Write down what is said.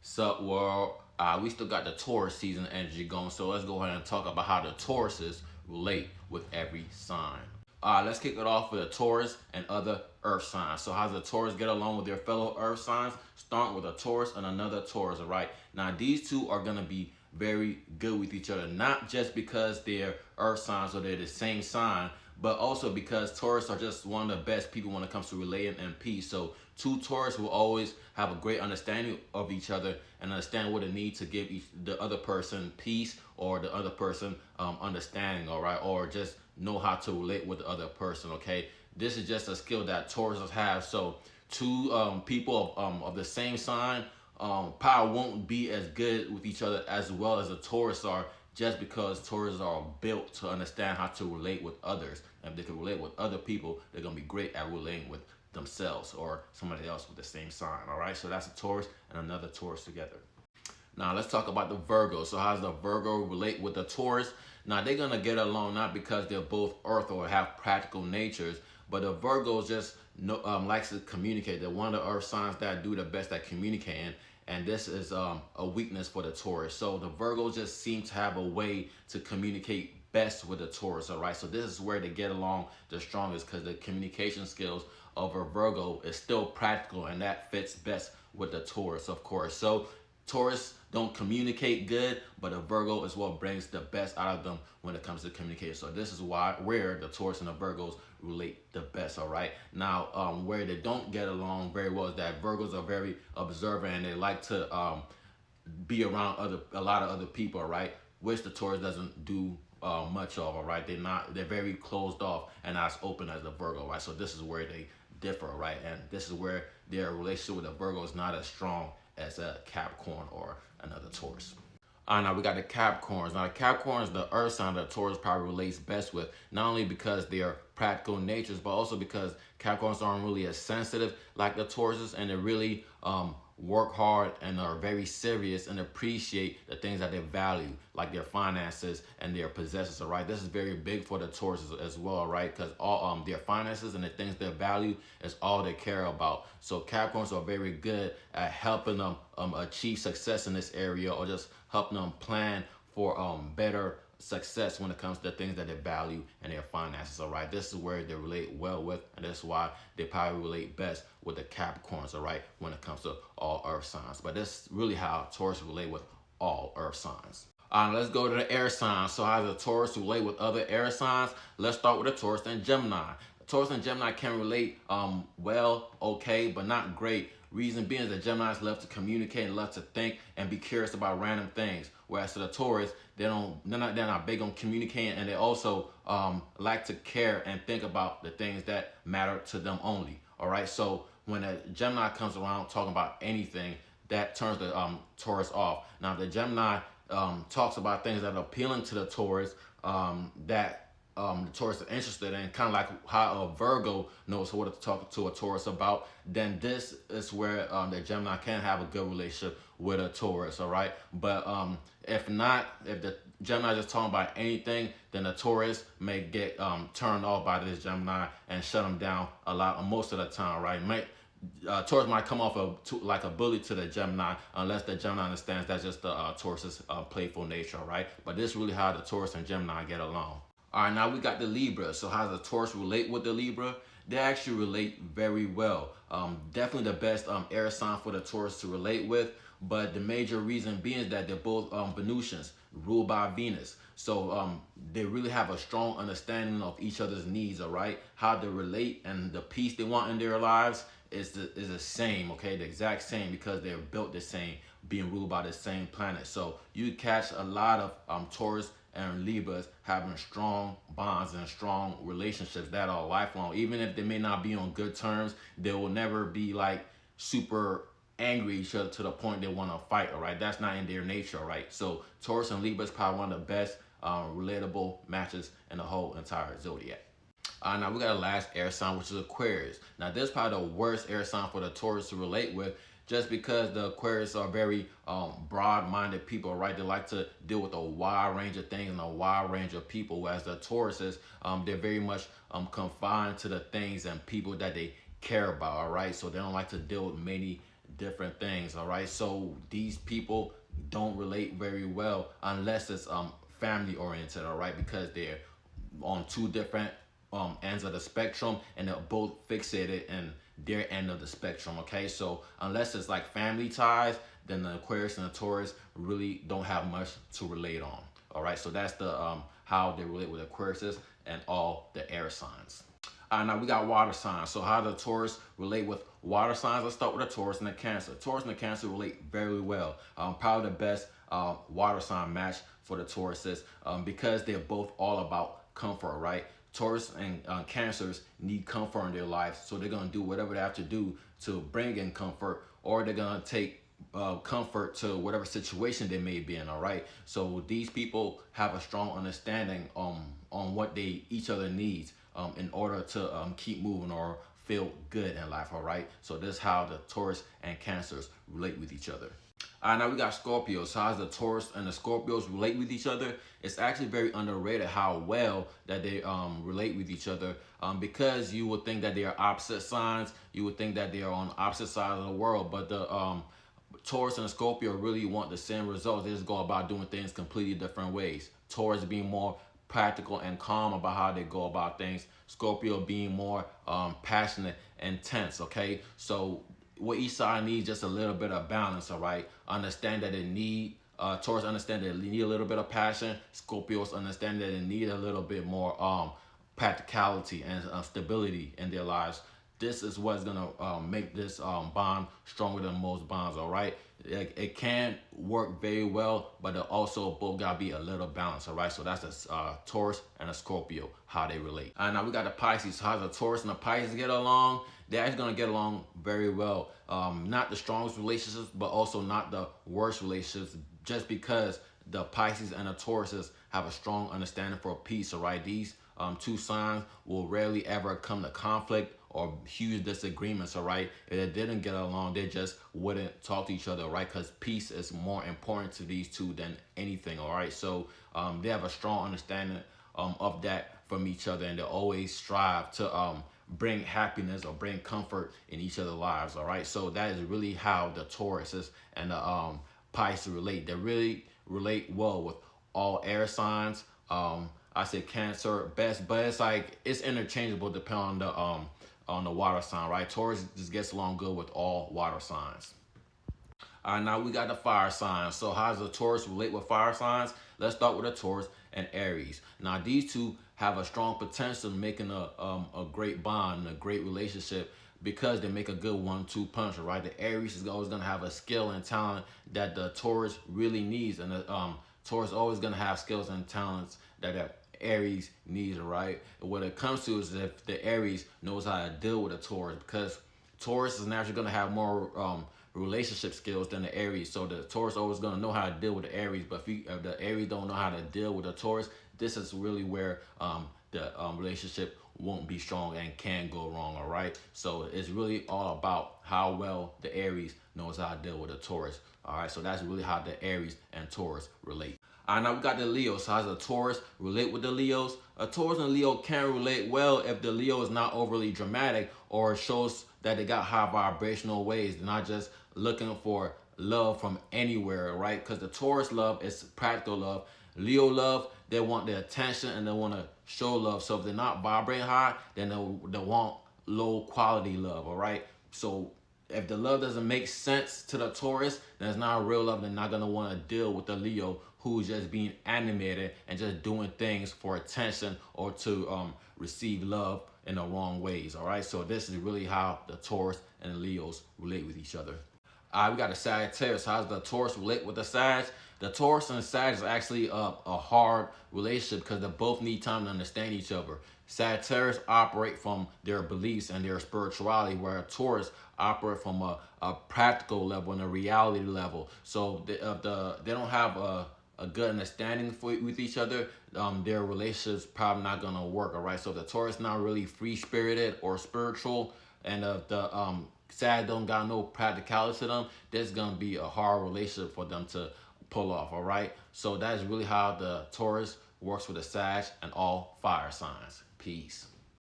Sup world, we still got the Taurus season energy going, so let's go ahead and talk about how the Tauruses relate with every sign. Let's kick it off with the Taurus and other earth signs. So how does the Taurus get along with their fellow earth signs? Start with a Taurus and another Taurus, all right? Now these two are gonna be very good with each other, not just because they're earth signs or they're the same sign, but also because Taurus are just one of the best people when it comes to relating and peace. So two Taurus will always have a great understanding of each other and understand what it needs to give the other person peace or the other person understanding, all right, or just know how to relate with the other person. Okay, this is just a skill that Tauruses have. So two people of the same sign power won't be as good with each other as well as the Taurus are, just because Tauruses are built to understand how to relate with others. And if they can relate with other people, they're gonna be great at relating with themselves or somebody else with the same sign. All right, so that's a Taurus and another Taurus together. Now let's talk about the Virgo. So how does the Virgo relate with the Taurus? Now they're gonna get along not because they're both Earth or have practical natures, but the Virgos just likes to communicate. They're one of the Earth signs that do the best at communicating, and this is a weakness for the Taurus. So the Virgos just seem to have a way to communicate best with the Taurus. All right, so this is where they get along the strongest because the communication skills of a Virgo is still practical, and that fits best with the Taurus, of course. So Taurus don't communicate good, but a Virgo is what brings the best out of them when it comes to communication. So this is where the Taurus and the Virgos relate the best. All right. Now, where they don't get along very well is that Virgos are very observant and they like to be around a lot of other people. All right, which the Taurus doesn't do much of. All right, they're very closed off and not as open as the Virgo. Right, so this is where they differ. Right, and this is where their relationship with the Virgo is not as strong as a Capricorn or another Taurus. All right, now we got the Capricorns. Now the Capricorns, the earth sign that Taurus probably relates best with, not only because they are practical natures, but also because Capricorns aren't really as sensitive like the Tauruses, and they really work hard and are very serious and appreciate the things that they value, like their finances and their possessions. All right, this is very big for the Tauruses as well, right? Because all their finances and the things they value is all they care about. So Capricorns are very good at helping them achieve success in this area, or just helping them plan for better success when it comes to the things that they value and their finances. All right, this is where they relate well with, and that's why they probably relate best with the Capricorns. All right, when it comes to all earth signs. But that's really how Taurus relate with all earth signs. Let's go to the air signs. So how does the Taurus relate with other air signs? Let's start with the Taurus and Gemini. Taurus and Gemini can relate well, okay, but not great. Reason being is that Geminis love to communicate and love to think and be curious about random things. Whereas to the Taurus, they're not big on communicating, and they also like to care and think about the things that matter to them only. All right. So when a Gemini comes around talking about anything, that turns the Taurus off. Now the Gemini talks about things that are appealing to the Taurus, that the Taurus are interested in, kind of like how a Virgo knows what to talk to a Taurus about, then this is where the Gemini can have a good relationship with a Taurus, all right? But if not, if the Gemini is just talking about anything, then the Taurus may get turned off by this Gemini and shut them down most of the time, right? Taurus might come off like a bully to the Gemini, unless the Gemini understands that's just the Taurus's playful nature, right? But this is really how the Taurus and Gemini get along. All right, now we got the Libra. So how does the Taurus relate with the Libra? They actually relate very well. Definitely the best air sign for the Taurus to relate with. But the major reason being is that they're both Venusians, ruled by Venus. So they really have a strong understanding of each other's needs, all right? How they relate and the peace they want in their lives is the same, okay? The exact same, because they're built the same, being ruled by the same planet. So you catch a lot of Taurus and Libras having strong bonds and strong relationships that are lifelong. Even if they may not be on good terms, they will never be like super angry at each other to the point they want to fight, all right? That's not in their nature, all right? So Taurus and Libra is probably one of the best relatable matches in the whole entire zodiac. Now we got a last air sign, which is Aquarius. Now this is probably the worst air sign for the Taurus to relate with, just because the Aquarius are very broad-minded people, right? They like to deal with a wide range of things and a wide range of people, whereas the Tauruses, they're very much confined to the things and people that they care about, all right? So they don't like to deal with many different things. All right, so these people don't relate very well unless it's family oriented. All right, because they're on two different ends of the spectrum, and they're both fixated in their end of the spectrum. Okay, so unless it's like family ties, then the Aquarius and the Taurus really don't have much to relate on. All right, so that's the how they relate with Aquarius and all the air signs. Now we got water signs. So how the Taurus relate with water signs? Let's start with the Taurus and the Cancer. Taurus and the Cancer relate very well. Probably the best water sign match for the Tauruses because they're both all about comfort, right? Taurus and Cancers need comfort in their lives, so they're gonna do whatever they have to do to bring in comfort, or they're gonna take comfort to whatever situation they may be in. All right, so these people have a strong understanding on what they each other needs in order to keep moving or feel good in life. All right, so this is how the Taurus and Cancers relate with each other. Now we got Scorpios. So how the Taurus and the Scorpios relate with each other? It's actually very underrated how well that they relate with each other because you would think that they are opposite signs. You would think that they are on opposite sides of the world, but the Taurus and Scorpio really want the same results. They just go about doing things completely different ways. Taurus being more practical and calm about how they go about things. Scorpio being more passionate and tense. Okay, so what each side needs just a little bit of balance. All right, understand that they need Taurus understand that they need a little bit of passion. Scorpios understand that they need a little bit more practicality and stability in their lives. This is what's gonna make this bond stronger than most bonds. All right, it can work very well, but it also both gotta be a little balanced. All right, so that's a Taurus and a Scorpio, how they relate. Now we got the Pisces. How the Taurus and the Pisces get along? They're actually gonna get along very well. Not the strongest relationships, but also not the worst relationships, just because the Pisces and the Tauruses have a strong understanding for peace. All right, these two signs will rarely ever come to conflict or huge disagreements. All right, if they didn't get along, they just wouldn't talk to each other. Right, because peace is more important to these two than anything. All right, so they have a strong understanding of that from each other, and they always strive to bring happiness or bring comfort in each other's lives. All right, so that is really how the Tauruses and the Pisces relate. They really relate well with all air signs. I say Cancer best, but it's like it's interchangeable depending on the water sign, right? Taurus just gets along good with all water signs. Now we got the fire signs. So how does the Taurus relate with fire signs? Let's start with the Taurus and Aries. Now these two have a strong potential making a great bond and a great relationship because they make a good 1-2 punch, right? The Aries is always gonna have a skill and talent that the Taurus really needs, and the Taurus is always gonna have skills and talents that the Aries needs, right? What it comes to is if the Aries knows how to deal with a Taurus, because Taurus is naturally gonna have more relationship skills than the Aries. So the Taurus always gonna know how to deal with the Aries. But if the Aries don't know how to deal with the Taurus, this is really where the relationship won't be strong and can go wrong. All right. So it's really all about how well the Aries knows how to deal with the Taurus. All right. So that's really how the Aries and Taurus relate. Now we got the Leos. So how does the Taurus relate with the Leos? A Taurus and Leo can relate well if the Leo is not overly dramatic or shows that they got high vibrational ways. They're not just looking for love from anywhere, right? Because the Taurus love is practical love. Leo love, they want the attention and they want to show love. So if they're not vibrating high, then they want low quality love, all right? So if the love doesn't make sense to the Taurus, then it's not real love. They're not going to want to deal with the Leo who's just being animated and just doing things for attention or to receive love in the wrong ways, all right? So this is really how the Taurus and the Leos relate with each other. We got the Sagittarius. How does the Taurus relate with the Sag? The Taurus and the Sag is actually a hard relationship because they both need time to understand each other. Sagittarius operate from their beliefs and their spirituality, where Taurus operate from a practical level and a reality level. So they don't have a good understanding with each other, their relationship's probably not gonna work. All right. So if the Taurus not really free spirited or spiritual, and if the Sag don't got no practicality to them, there's gonna be a hard relationship for them to pull off. All right. So that is really how the Taurus works with the Sag and all fire signs. Peace.